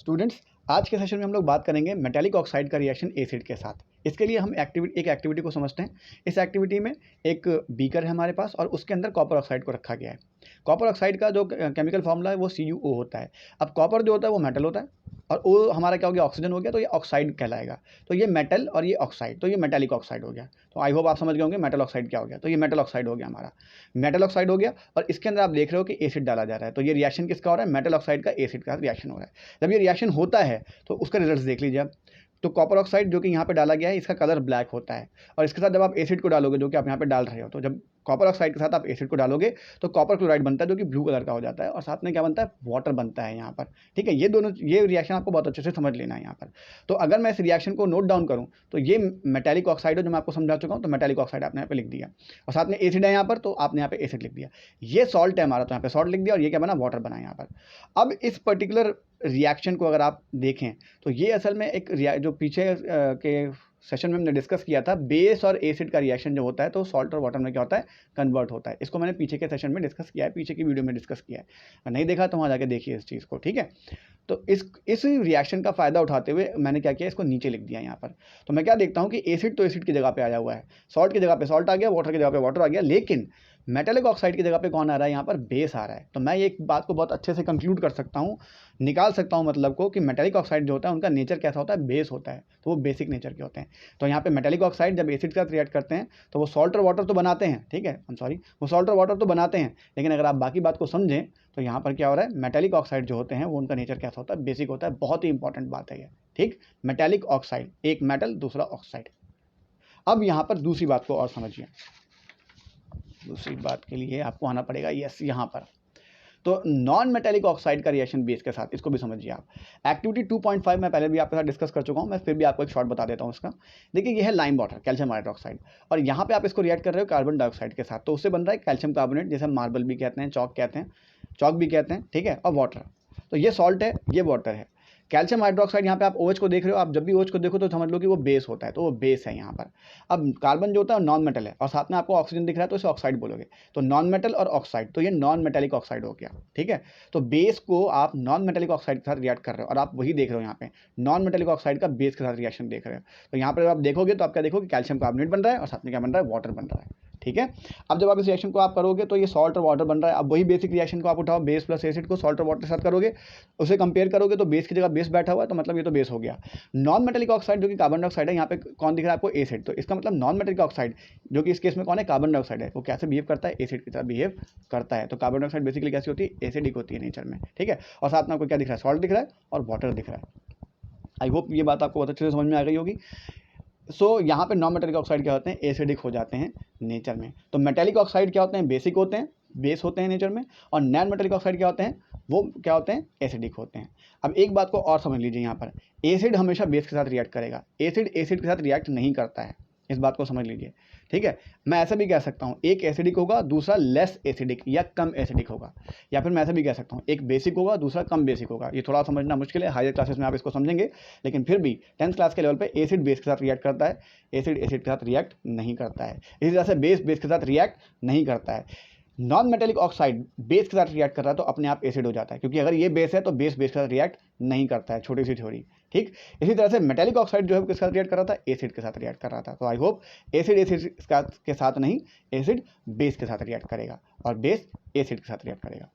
Students, आज के session में हम लोग बात करेंगे मेटालिक ऑक्साइड का रिएक्शन एसिड के साथ। इसके लिए हम एक एक्टिविटी को समझते हैं। इस एक्टिविटी में एक बीकर है हमारे पास और उसके अंदर कॉपर ऑक्साइड को रखा गया है। कॉपर ऑक्साइड का जो केमिकल फॉर्मूला है वो CuO होता है। अब कॉपर जो होता है वो मेटल होता है और वो हमारा क्या हो गया, ऑक्सीजन हो गया, तो ये ऑक्साइड कहलाएगा। तो ये मेटल और ये ऑक्साइड, तो ये मेटालिक ऑक्साइड हो गया। तो आई होप आप समझ गए होंगे मेटल ऑक्साइड क्या हो गया। तो ये मेटल ऑक्साइड हो गया, हमारा मेटल ऑक्साइड हो गया। और इसके अंदर आप देख रहे हो कि एसिड डाला जा रहा है। तो ये रिएक्शन किसका हो रहा है? मेटल ऑक्साइड का एसिड का रिएक्शन हो रहा है। जब ये रिएक्शन होता है तो उसका रिजल्ट देख लीजिए आप। तो कॉपर ऑक्साइड जो कि यहाँ पे डाला गया है, इसका कलर ब्लैक होता है। और इसके साथ जब आप एसिड को डालोगे, जो कि आप यहाँ पे डाल रहे हो, तो जब कॉपर ऑक्साइड के साथ आप एसिड को डालोगे तो कॉपर क्लोराइड बनता है, जो कि ब्लू कलर का हो जाता है। और साथ में क्या बनता है? वाटर बनता है यहाँ पर। ठीक है, ये रिएक्शन आपको बहुत अच्छे से समझ लेना है यहाँ पर। तो अगर मैं इस रिएक्शन को नोट डाउन करूँ तो ये मेटालिक ऑक्साइड है, जो मैं आपको समझा चुका हूँ। तो मेटालिक ऑक्साइड आपने यहाँ पे लिख दिया और साथ में एसिड है यहाँ पर, तो आपने यहाँ पे एसिड लिख दिया। ये सॉल्ट है हमारा, तो यहाँ पे सॉल्ट लिख दिया। और ये क्या बना? वाटर बना यहाँ पर। अब इस पर्टिकुलर रिएक्शन को अगर आप देखें तो ये असल में एक जो पीछे के सेशन में हमने डिस्कस किया था, बेस और एसिड का रिएक्शन जो होता है तो सॉल्ट और वाटर में क्या होता है? कन्वर्ट होता है। इसको मैंने पीछे के सेशन में डिस्कस किया है, पीछे की वीडियो में डिस्कस किया है। अगर नहीं देखा तो वहाँ जाके देखिए इस चीज़ को। ठीक है, तो इस रिएक्शन का फ़ायदा उठाते हुए मैंने क्या किया, इसको नीचे लिख दिया यहाँ पर। तो मैं क्या देखता हूँ कि एसिड तो एसिड की जगह पे आया हुआ है, सॉल्ट की जगह पे सॉल्ट आ गया, वाटर की जगह पे वाटर आ गया, लेकिन मेटालिक ऑक्साइड की जगह पे कौन आ रहा है? यहाँ पर बेस आ रहा है। तो मैं एक बात को बहुत अच्छे से कंक्लूड कर सकता हूँ, निकाल सकता हूँ मतलब को, कि मेटालिक ऑक्साइड जो होता है उनका नेचर कैसा होता है? बेस होता है। तो वो बेसिक नेचर के होते हैं। तो यहाँ पे मेटालिक ऑक्साइड जब एसिड के साथ रिएक्ट करते हैं तो वो सॉल्ट और वाटर तो बनाते हैं। ठीक है, वो सॉल्ट और वाटर तो बनाते हैं, लेकिन अगर आप बाकी बात को समझें तो यहाँ पर क्या हो रहा है? मेटालिक ऑक्साइड जो होते हैं वो उनका नेचर कैसा होता है? बेसिक होता है। बहुत ही इंपॉर्टेंट बात है ये। ठीक, मेटालिक ऑक्साइड, एक मेटल दूसरा ऑक्साइड। अब यहाँ पर दूसरी बात को और समझिए। दूसरी बात के लिए आपको आना पड़ेगा यस यहाँ पर। तो नॉन मेटालिक ऑक्साइड का रिएक्शन बेस के साथ, इसको भी समझिए आप। एक्टिविटी 2.5 मैं पहले भी आपके साथ डिस्कस कर चुका हूँ, मैं फिर भी आपको एक शॉर्ट बता देता हूँ इसका। देखिए, ये है लाइम वाटर, कैल्शियम हाइड्रोक्साइड, और यहाँ पे आप इसको रिएक्ट कर रहे हो कार्बन डाइऑक्साइड के साथ। तो उससे बन रहा है कैल्शियम कार्बोनेट, जैसे हम मार्बल भी कहते हैं, चौक कहते हैं, चौक भी कहते हैं। ठीक है, और वाटर। तो ये सॉल्ट है, ये वाटर है। कैल्शियम हाइड्रोक्साइड, यहाँ पे आप OH को देख रहे हो, आप जब भी OH को देखो तो समझ लो कि वो बेस होता है, तो वो बेस है यहाँ पर। अब कार्बन जो होता है नॉन मेटल है, और साथ में आपको ऑक्सीजन दिख रहा है, तो इसे ऑक्साइड बोलोगे। तो नॉन मेटल और ऑक्साइड, तो ये नॉन मेटालिक ऑक्साइड हो गया। ठीक है, तो बेस को आप नॉन मेटालिक ऑक्साइड के साथ रिएक्ट कर रहे हो, और आप वही देख रहे हो यहाँ पे, नॉन मेटालिक ऑक्साइड का बेस के साथ रिएक्शन देख रहे हो। तो यहाँ पर आप देखोगे तो आप क्या देखोगे? कैल्शियम कार्बोनेट बन रहा है और साथ में क्या बन रहा है? वाटर बन रहा है। ठीक है, अब जब आप इस रिएक्शन को आप करोगे तो ये सॉल्ट और वाटर बन रहा है। अब वही बेसिक रिएक्शन को आप उठाओ, बेस प्लस एसिड को सॉल्ट और वाटर के साथ करोगे, उसे कंपेयर करोगे तो बेस की जगह बेस बैठा हुआ है, तो मतलब ये तो बेस हो गया। नॉन मेटालिक ऑक्साइड जो कि कार्बन डाइऑक्साइड है, यहाँ पे कौन दिख रहा है आपको? एसिड। तो इसका मतलब नॉन मेटालिक ऑक्साइड जो कि इस केस में कौन है? कार्बन डाइऑक्साइड है। वो कैसे बिहेव करता है? एसिड की तरह बिहेव करता है। तो कार्बन डाइऑक्साइड बेसिकली कैसी होती है? एसिडिक होती है नेचर में। ठीक है, और साथ में आपको क्या दिख रहा है? सॉल्ट दिख रहा है और वाटर दिख रहा है। आई होप ये बात आपको बहुत अच्छे से समझ में आ गई होगी। यहाँ पे नॉन मेटालिक ऑक्साइड क्या होते हैं? एसिडिक हो जाते हैं नेचर में। तो मेटालिक ऑक्साइड क्या होते हैं? बेसिक होते हैं, बेस होते हैं नेचर में। और नॉन मेटालिक ऑक्साइड क्या होते हैं? वो क्या होते हैं? एसिडिक होते हैं। अब एक बात को और समझ लीजिए, यहाँ पर एसिड हमेशा बेस के साथ रिएक्ट करेगा, एसिड एसिड के साथ रिएक्ट नहीं करता है। इस बात को समझ लीजिए। ठीक है, मैं ऐसा भी कह सकता हूँ, एक एसिडिक होगा, दूसरा लेस एसिडिक या कम एसिडिक होगा। या फिर मैं ऐसा भी कह सकता हूँ, एक बेसिक होगा, दूसरा कम बेसिक होगा। ये थोड़ा समझना मुश्किल है, हायर क्लासेस में आप इसको समझेंगे, लेकिन फिर भी 10th क्लास के लेवल पे एसिड बेस के साथ रिएक्ट करता है, एसिड एसिड के साथ रिएक्ट नहीं करता है। इसी तरह से बेस बेस के साथ रिएक्ट नहीं करता है। नॉन मेटालिक ऑक्साइड बेस के साथ रिएक्ट कर रहा है तो अपने आप एसिड हो जाता है, क्योंकि अगर ये बेस है तो बेस बेस के साथ रिएक्ट नहीं करता है। छोटी सी थ्योरी। ठीक, इसी तरह से मेटालिक ऑक्साइड जो है किसके साथ रिएक्ट कर रहा था? एसिड के साथ रिएक्ट कर रहा था। तो आई होप एसिड एसिड के साथ नहीं, एसिड बेस के साथ रिएक्ट करेगा और बेस एसिड के साथ रिएक्ट करेगा।